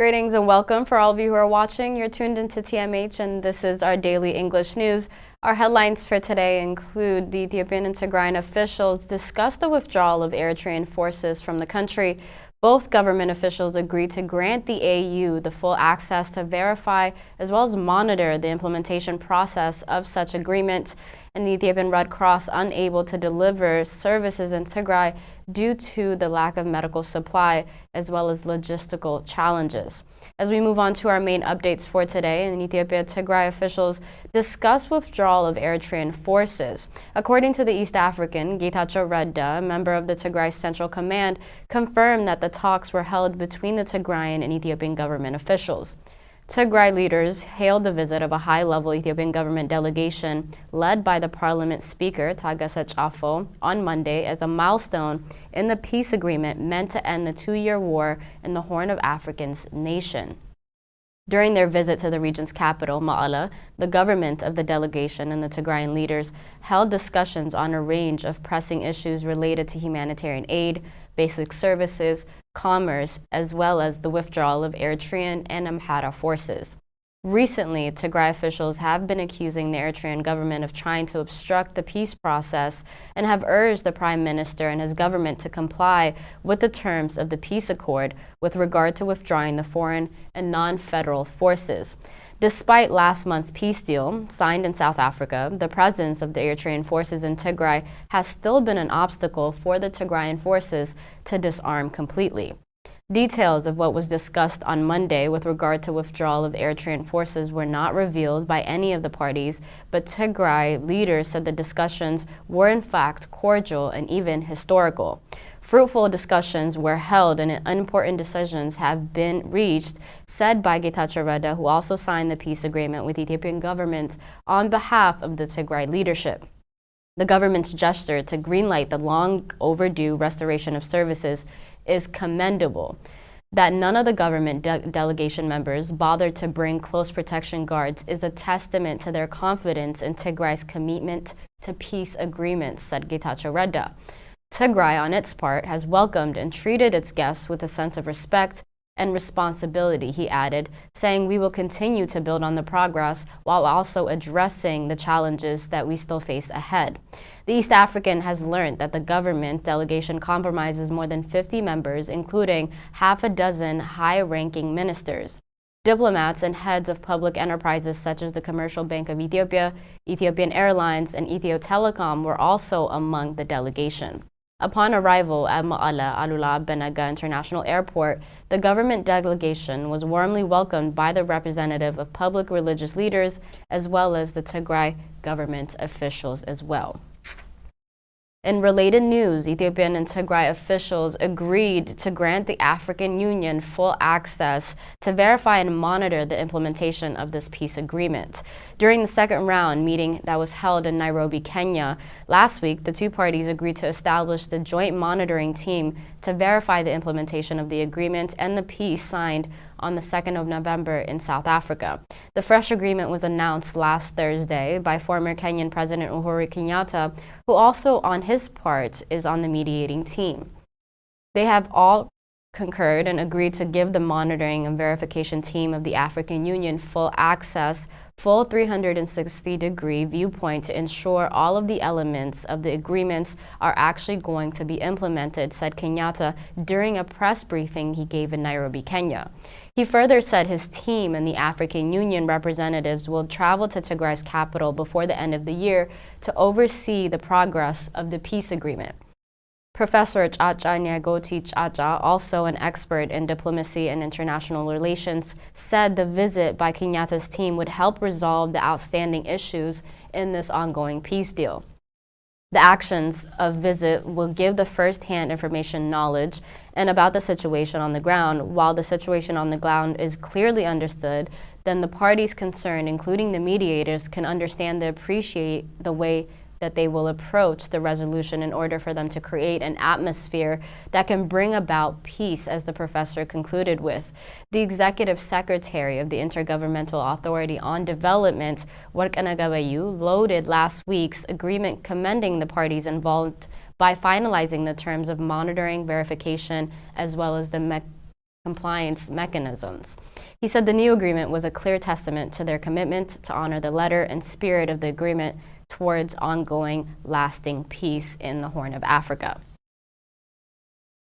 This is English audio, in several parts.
Greetings and welcome for all of you who are watching. You're tuned into TMH and this is our daily English news. Our headlines for today include the Ethiopian and Tigrayan officials discuss the withdrawal of Eritrean forces from the country. Both government officials agreed to grant the AU the full access to verify as well as monitor the implementation process of such agreement. And the Ethiopian Red Cross unable to deliver services in Tigray due to the lack of medical supply as well as logistical challenges. As we move on to our main updates for today, in Ethiopia, Tigray officials discuss withdrawal of Eritrean forces. According to the East African, Getachew Reda, a member of the Tigray Central Command, confirmed that the talks were held between the Tigrayan and Ethiopian government officials. Tigray leaders hailed the visit of a high-level Ethiopian government delegation led by the parliament speaker, Tageset Chafo, on Monday as a milestone in the peace agreement meant to end the two-year war in the Horn of Africa's nation. During their visit to the region's capital, Ma'ala, the government of the delegation and the Tigrayan leaders held discussions on a range of pressing issues related to humanitarian aid, basic services, commerce, as well as the withdrawal of Eritrean and Amhara forces. Recently, Tigray officials have been accusing the Eritrean government of trying to obstruct the peace process and have urged the prime minister and his government to comply with the terms of the peace accord with regard to withdrawing the foreign and non-federal forces. Despite last month's peace deal signed in South Africa, the presence of the Eritrean forces in Tigray has still been an obstacle for the Tigrayan forces to disarm completely. Details of what was discussed on Monday with regard to withdrawal of Eritrean forces were not revealed by any of the parties, but Tigray leaders said the discussions were in fact cordial and even historical. Fruitful discussions were held and important decisions have been reached, said by Getachew Reda, who also signed the peace agreement with the Ethiopian government on behalf of the Tigray leadership. The government's gesture to greenlight the long overdue restoration of services is commendable. That none of the government delegation members bothered to bring close protection guards is a testament to their confidence in Tigray's commitment to peace agreements, said Getachew Reda. Tigray, on its part, has welcomed and treated its guests with a sense of respect and responsibility, he added, saying we will continue to build on the progress while also addressing the challenges that we still face ahead. The East African has learned that the government delegation compromises more than 50 members, including half a dozen high-ranking ministers. Diplomats and heads of public enterprises such as the Commercial Bank of Ethiopia, Ethiopian Airlines, and Ethio Telecom were also among the delegation. Upon arrival at Ma'ala Alula Benaga International Airport, the government delegation was warmly welcomed by the representative of public religious leaders as well as the Tigray government officials as well. In related news, Ethiopian and Tigray officials agreed to grant the African Union full access to verify and monitor the implementation of this peace agreement. During the second round meeting that was held in Nairobi, Kenya, last week, the two parties agreed to establish the joint monitoring team to verify the implementation of the agreement and the peace signed on the 2nd of November in South Africa. The fresh agreement was announced last Thursday by former Kenyan President Uhuru Kenyatta, who also on his part is on the mediating team. They have all concurred and agreed to give the monitoring and verification team of the African Union full access, full 360-degree viewpoint to ensure all of the elements of the agreements are actually going to be implemented, said Kenyatta during a press briefing he gave in Nairobi, Kenya. He further said his team and the African Union representatives will travel to Tigray's capital before the end of the year to oversee the progress of the peace agreement. Professor Chacha Nyagoti Chacha, also an expert in diplomacy and international relations, said the visit by Kenyatta's team would help resolve the outstanding issues in this ongoing peace deal. The actions of visit will give the first-hand information knowledge and about the situation on the ground. While the situation on the ground is clearly understood, then the parties concerned, including the mediators, can understand and appreciate the way that they will approach the resolution in order for them to create an atmosphere that can bring about peace, as the professor concluded with. The executive secretary of the Intergovernmental Authority on Development, Warqina Gabayu, loaded last week's agreement commending the parties involved by finalizing the terms of monitoring, verification, as well as the compliance mechanisms. He said the new agreement was a clear testament to their commitment to honor the letter and spirit of the agreement towards ongoing, lasting peace in the Horn of Africa.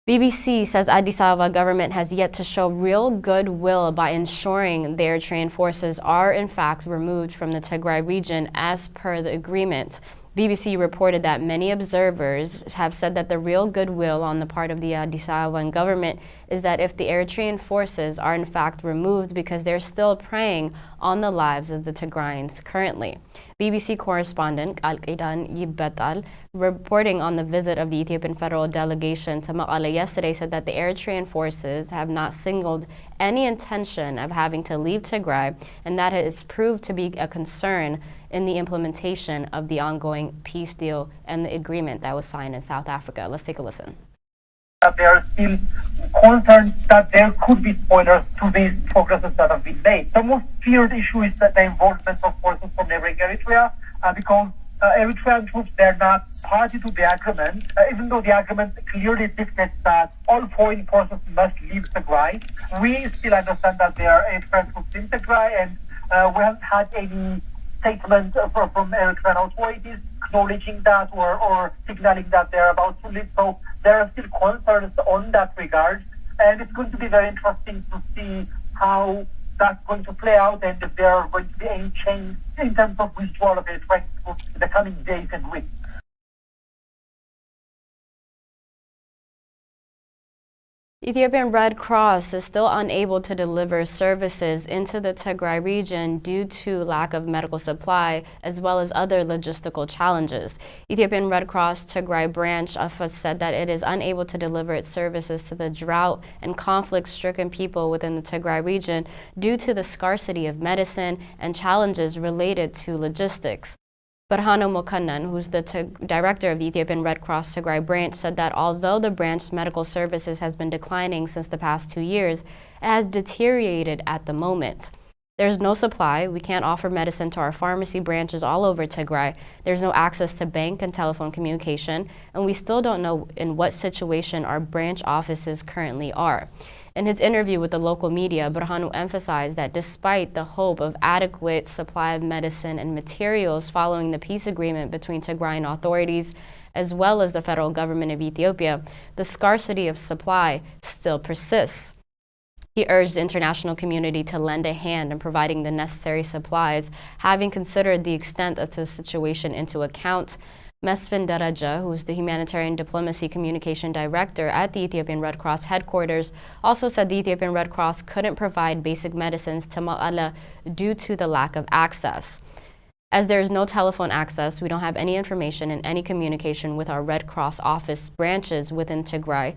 BBC says Addis Ababa government has yet to show real goodwill by ensuring their Eritrean forces are in fact removed from the Tigray region as per the agreement. BBC reported that many observers have said that the real goodwill on the part of the Addis Ababan government is that if the Eritrean forces are in fact removed because they're still preying on the lives of the Tigrayans currently. BBC correspondent Alqidan Yibbetal, reporting on the visit of the Ethiopian federal delegation to Mekelle yesterday, said that the Eritrean forces have not signaled any intention of having to leave Tigray, and that has proved to be a concern in the implementation of the ongoing peace deal and the agreement that was signed in South Africa. Let's take a listen. There are still concerns that there could be spoilers to these progresses that have been made. The most feared issue is that the involvement of forces from neighboring Eritrea, because Eritrean troops, they're not party to the agreement, even though the agreement clearly dictates that all foreign forces must leave Tigray. We still understand that there are Eritrean troops in Tigray, and we haven't had any statement from Eritrean authorities acknowledging that or signaling that they're about to leave. So there are still concerns on that regard, and it's going to be very interesting to see how that's going to play out and if there are going to be any change in terms of withdrawal of Eritrean troops in the coming days and weeks. Ethiopian Red Cross is still unable to deliver services into the Tigray region due to lack of medical supply as well as other logistical challenges. Ethiopian Red Cross Tigray branch said that it is unable to deliver its services to the drought and conflict-stricken people within the Tigray region due to the scarcity of medicine and challenges related to logistics. Barhano Mokannan, who's the director of the Ethiopian Red Cross Tigray branch, said that although the branch's medical services has been declining since the past 2 years, it has deteriorated at the moment. There's no supply. We can't offer medicine to our pharmacy branches all over Tigray. There's no access to bank and telephone communication, and we still don't know in what situation our branch offices currently are. In his interview with the local media, Barhanu emphasized that despite the hope of adequate supply of medicine and materials following the peace agreement between Tigrayan authorities as well as the federal government of Ethiopia, the scarcity of supply still persists. He urged the international community to lend a hand in providing the necessary supplies, having considered the extent of the situation into account. Mesfin Daraja, who is the Humanitarian Diplomacy Communication Director at the Ethiopian Red Cross headquarters, also said the Ethiopian Red Cross couldn't provide basic medicines to Mekelle due to the lack of access. As there is no telephone access, we don't have any information and any communication with our Red Cross office branches within Tigray,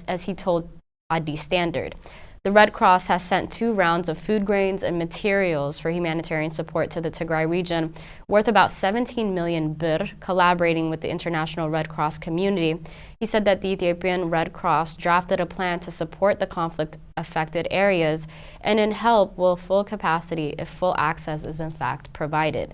as he told Addis Standard. The Red Cross has sent 2 rounds of food grains and materials for humanitarian support to the Tigray region, worth about 17 million birr, collaborating with the international Red Cross community. He said that the Ethiopian Red Cross drafted a plan to support the conflict-affected areas and in help will full capacity if full access is in fact provided.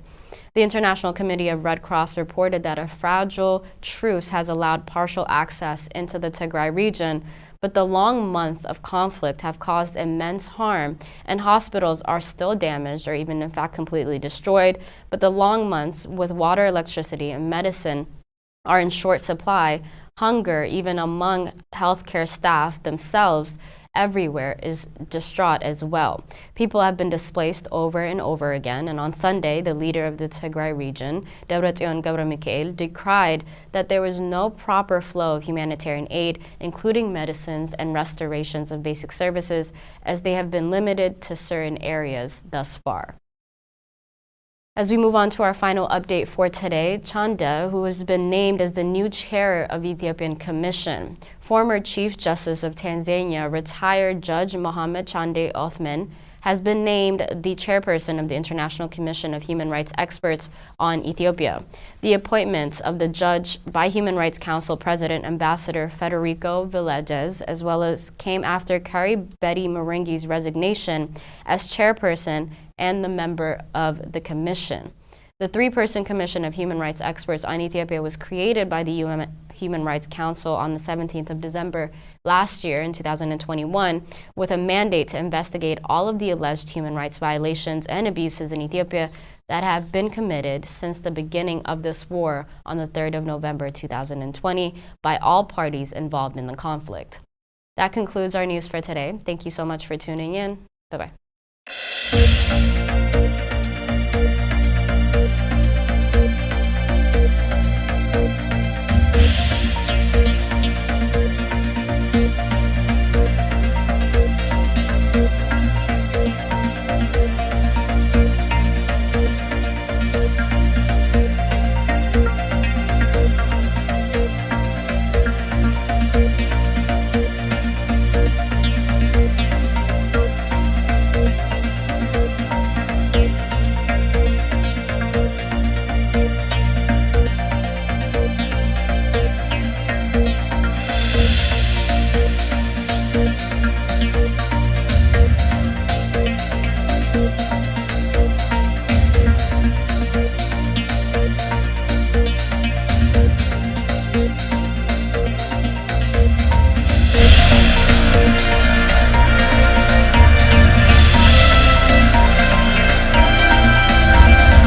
The International Committee of Red Cross reported that a fragile truce has allowed partial access into the Tigray region, but the long month of conflict have caused immense harm, and hospitals are still damaged or even in fact completely destroyed. But the long months with water, electricity, and medicine are in short supply. Hunger, even among healthcare staff themselves, everywhere is distraught as well. People have been displaced over and over again, and on Sunday, the leader of the Tigray region, Debretsion Gebremekel, decried that there was no proper flow of humanitarian aid, including medicines and restorations of basic services, as they have been limited to certain areas thus far. As we move on to our final update for today, Chande, who has been named as the new chair of Ethiopian Commission. Former Chief Justice of Tanzania, retired Judge Mohammed Chande Othman, has been named the chairperson of the International Commission of Human Rights Experts on Ethiopia. The appointment of the judge by Human Rights Council President Ambassador Federico Villegas, as well as came after Kari Betty Moringi's resignation as chairperson and the member of the commission. The three-person Commission of Human Rights Experts on Ethiopia was created by the UN Human Rights Council on the 17th of December last year in 2021 with a mandate to investigate all of the alleged human rights violations and abuses in Ethiopia that have been committed since the beginning of this war on the 3rd of November 2020 by all parties involved in the conflict. That concludes our news for today. Thank you so much for tuning in. Bye-bye.